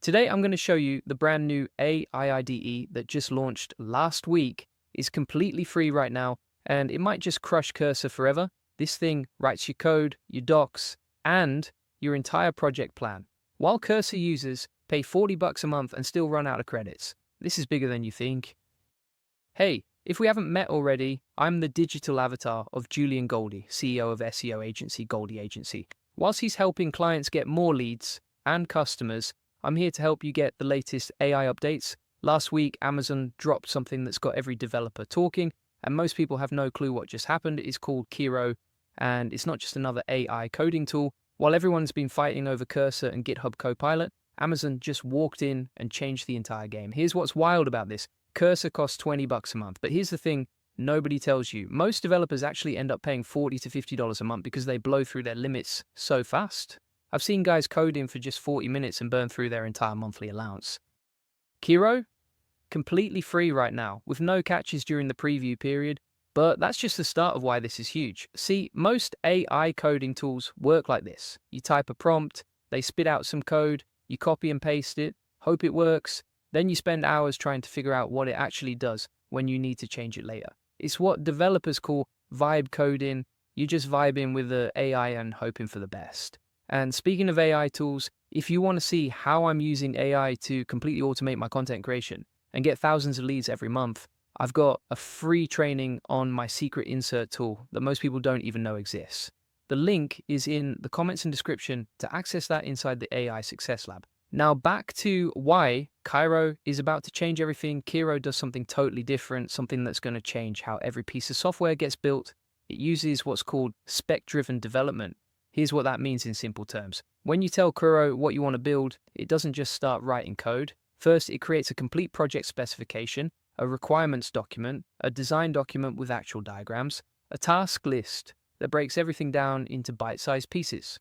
Today I'm going to show you the brand new AI IDE that just launched last week. Is completely free right now, and it might just crush Cursor forever. This thing writes your code, your docs, and your entire project plan. While Cursor users pay $40 a month and still run out of credits. This is bigger than you think. Hey, if we haven't met already, I'm the digital avatar of Julian Goldie, CEO of SEO agency Goldie Agency. Whilst he's helping clients get more leads and customers, I'm here to help you get the latest AI updates. Last week, Amazon dropped something that's got every developer talking, and most people have no clue what just happened. It's called Kiro, and it's not just another AI coding tool. While everyone's been fighting over Cursor and GitHub Copilot, Amazon just walked in and changed the entire game. Here's what's wild about this. Cursor costs $20 a month, but here's the thing nobody tells you. Most developers actually end up paying $40 to $50 a month because they blow through their limits so fast. I've seen guys coding for just 40 minutes and burn through their entire monthly allowance. Kiro? Completely free right now, with no catches during the preview period, but that's just the start of why this is huge. See, most AI coding tools work like this. You type a prompt, they spit out some code, you copy and paste it, hope it works, then you spend hours trying to figure out what it actually does when you need to change it later. It's what developers call vibe coding. You just vibe in with the AI and hoping for the best. And speaking of AI tools, if you want to see how I'm using AI to completely automate my content creation and get thousands of leads every month, I've got a free training on my secret insert tool that most people don't even know exists. The link is in the comments and description to access that inside the AI Success Lab. Now back to why Kiro is about to change everything. Kiro does something totally different, something that's going to change how every piece of software gets built. It uses what's called spec-driven development. Here's what that means in simple terms. When you tell Kiro what you want to build, it doesn't just start writing code. First, it creates a complete project specification, a requirements document, a design document with actual diagrams, a task list that breaks everything down into bite-sized pieces.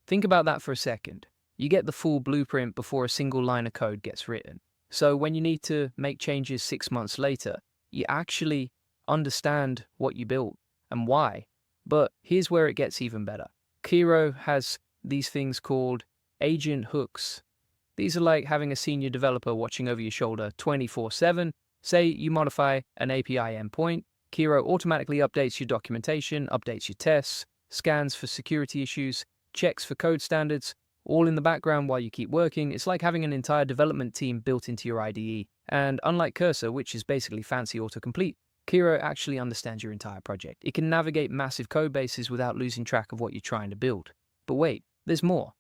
Think about that for a second. You get the full blueprint before a single line of code gets written. So when you need to make changes 6 months later, you actually understand what you built and why. But here's where it gets even better. Kiro has these things called agent hooks. These are like having a senior developer watching over your shoulder 24/7. Say you modify an API endpoint, Kiro automatically updates your documentation, updates your tests, scans for security issues, checks for code standards, all in the background while you keep working. It's like having an entire development team built into your IDE. And unlike Cursor, which is basically fancy autocomplete, Kiro actually understands your entire project. It can navigate massive code bases without losing track of what you're trying to build. But wait, there's more.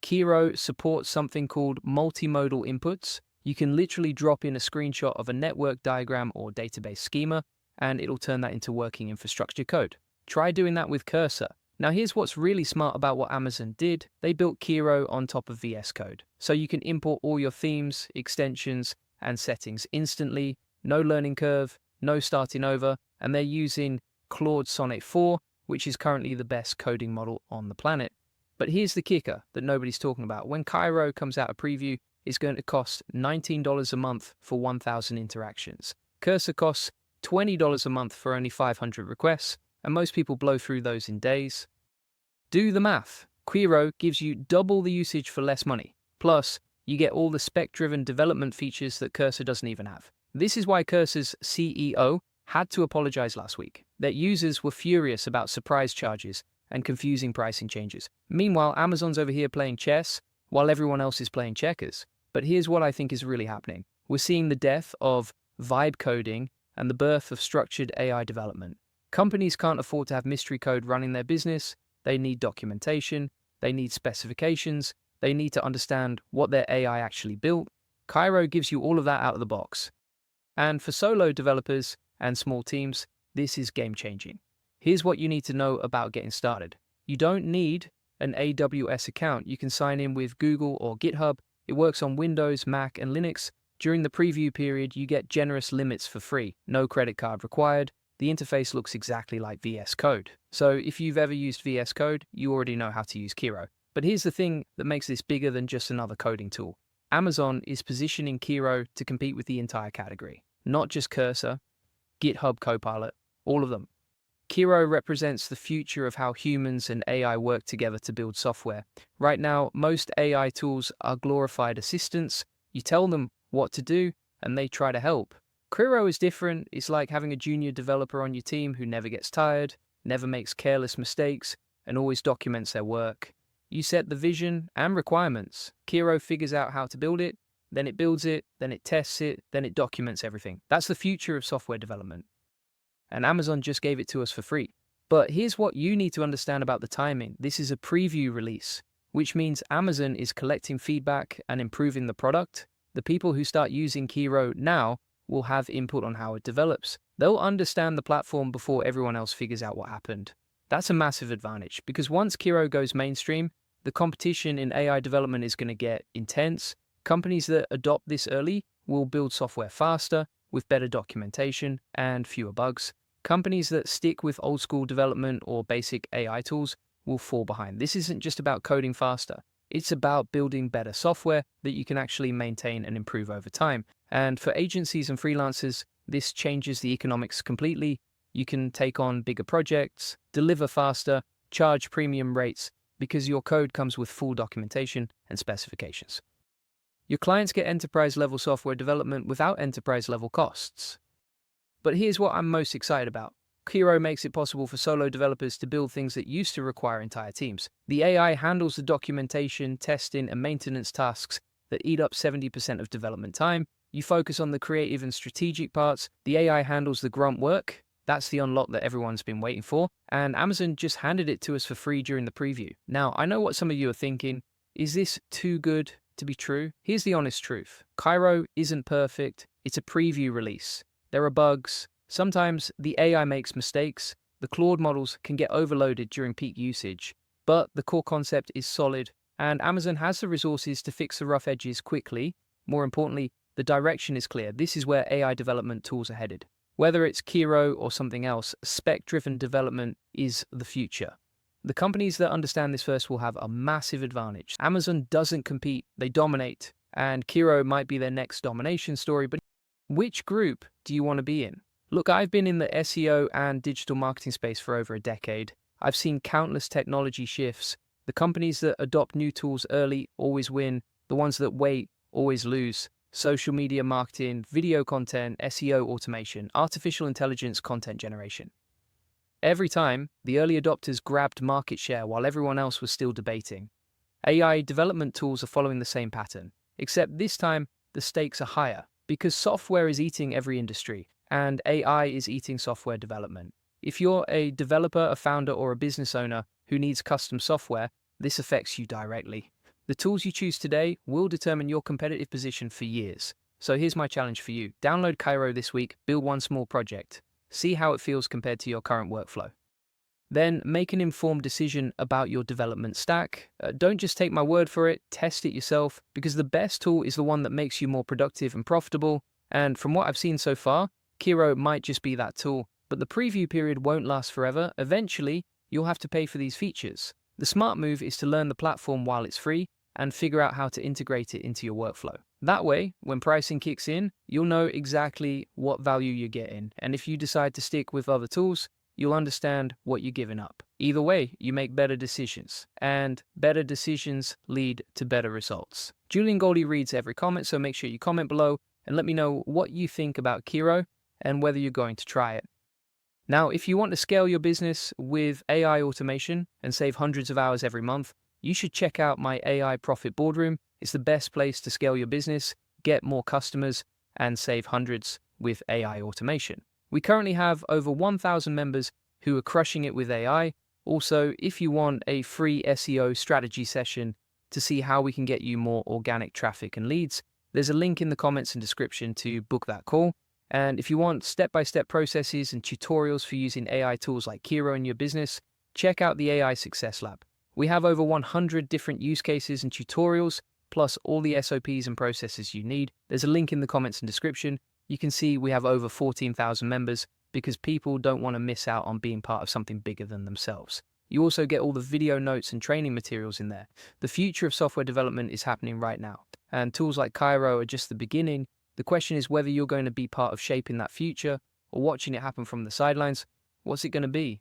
Kiro supports something called multimodal inputs. You can literally drop in a screenshot of a network diagram or database schema, and it'll turn that into working infrastructure code. Try doing that with Cursor. Now here's what's really smart about what Amazon did. They built Kiro on top of VS Code. So you can import all your themes, extensions, and settings instantly. No learning curve, no starting over, and they're using Claude Sonnet 4, which is currently the best coding model on the planet. But here's the kicker that nobody's talking about. When Kiro comes out a preview, it's going to cost $19 a month for 1,000 interactions. Cursor costs $20 a month for only 500 requests, and most people blow through those in days. Do the math. Kiro gives you double the usage for less money. Plus, you get all the spec-driven development features that Cursor doesn't even have. This is why Cursor's CEO had to apologize last week. Their users were furious about surprise charges and confusing pricing changes. Meanwhile, Amazon's over here playing chess while everyone else is playing checkers. But here's what I think is really happening. We're seeing the death of vibe coding and the birth of structured AI development. Companies can't afford to have mystery code running their business. They need documentation, they need specifications, they need to understand what their AI actually built. Kiro gives you all of that out of the box. And for solo developers and small teams, this is game-changing. Here's what you need to know about getting started. You don't need an AWS account. You can sign in with Google or GitHub. It works on Windows, Mac, and Linux. During the preview period, you get generous limits for free. No credit card required. The interface looks exactly like VS Code. So if you've ever used VS Code, you already know how to use Kiro. But here's the thing that makes this bigger than just another coding tool. Amazon is positioning Kiro to compete with the entire category. Not just Cursor, GitHub Copilot, all of them. Kiro represents the future of how humans and AI work together to build software. Right now, most AI tools are glorified assistants. You tell them what to do, and they try to help. Kiro is different. It's like having a junior developer on your team who never gets tired, never makes careless mistakes, and always documents their work. You set the vision and requirements. Kiro figures out how to build it, then it builds it, then it tests it, then it documents everything. That's the future of software development. And Amazon just gave it to us for free. But here's what you need to understand about the timing. This is a preview release, which means Amazon is collecting feedback and improving the product. The people who start using Kiro now will have input on how it develops. They'll understand the platform before everyone else figures out what happened. That's a massive advantage because once Kiro goes mainstream, the competition in AI development is going to get intense. Companies that adopt this early will build software faster, with better documentation and fewer bugs. Companies that stick with old school development or basic AI tools will fall behind. This isn't just about coding faster. It's about building better software that you can actually maintain and improve over time. And for agencies and freelancers, this changes the economics completely. You can take on bigger projects, deliver faster, charge premium rates because your code comes with full documentation and specifications. Your clients get enterprise-level software development without enterprise-level costs. But here's what I'm most excited about. Kiro makes it possible for solo developers to build things that used to require entire teams. The AI handles the documentation, testing, and maintenance tasks that eat up 70% of development time. You focus on the creative and strategic parts. The AI handles the grunt work. That's the unlock that everyone's been waiting for. And Amazon just handed it to us for free during the preview. Now, I know what some of you are thinking. Is this too good to be true? Here's the honest truth. Kiro isn't perfect. It's a preview release. There are bugs. Sometimes the AI makes mistakes. The Claude models can get overloaded during peak usage. But the core concept is solid, and Amazon has the resources to fix the rough edges quickly. More importantly, the direction is clear. This is where AI development tools are headed. Whether it's Kiro or something else, spec-driven development is the future. The companies that understand this first will have a massive advantage. Amazon doesn't compete, they dominate, and Kiro might be their next domination story, but which group do you want to be in? Look, I've been in the SEO and digital marketing space for over a decade. I've seen countless technology shifts. The companies that adopt new tools early always win. The ones that wait always lose. Social media marketing, video content, SEO automation, artificial intelligence content generation. Every time, the early adopters grabbed market share while everyone else was still debating. AI development tools are following the same pattern, except this time the stakes are higher because software is eating every industry and AI is eating software development. If you're a developer, a founder, or a business owner who needs custom software, this affects you directly. The tools you choose today will determine your competitive position for years. So here's my challenge for you. Download Kiro this week, build one small project. See how it feels compared to your current workflow. Then make an informed decision about your development stack. Don't just take my word for it, test it yourself, because the best tool is the one that makes you more productive and profitable. And from what I've seen so far, Kiro might just be that tool. But the preview period won't last forever. Eventually, you'll have to pay for these features. The smart move is to learn the platform while it's free and figure out how to integrate it into your workflow. That way, when pricing kicks in, you'll know exactly what value you're getting. And if you decide to stick with other tools, you'll understand what you're giving up. Either way, you make better decisions, and better decisions lead to better results. Julian Goldie reads every comment, so make sure you comment below and let me know what you think about Kiro and whether you're going to try it. Now, if you want to scale your business with AI automation and save hundreds of hours every month, you should check out my AI Profit Boardroom. It's the best place to scale your business, get more customers, and save hundreds with AI automation. We currently have over 1,000 members who are crushing it with AI. Also, if you want a free SEO strategy session to see how we can get you more organic traffic and leads, there's a link in the comments and description to book that call. And if you want step-by-step processes and tutorials for using AI tools like Kiro in your business, check out the AI Success Lab. We have over 100 different use cases and tutorials, plus all the SOPs and processes you need. There's a link in the comments and description. You can see we have over 14,000 members because people don't want to miss out on being part of something bigger than themselves. You also get all the video notes and training materials in there. The future of software development is happening right now, and tools like Kiro are just the beginning. The question is whether you're going to be part of shaping that future or watching it happen from the sidelines. What's it going to be?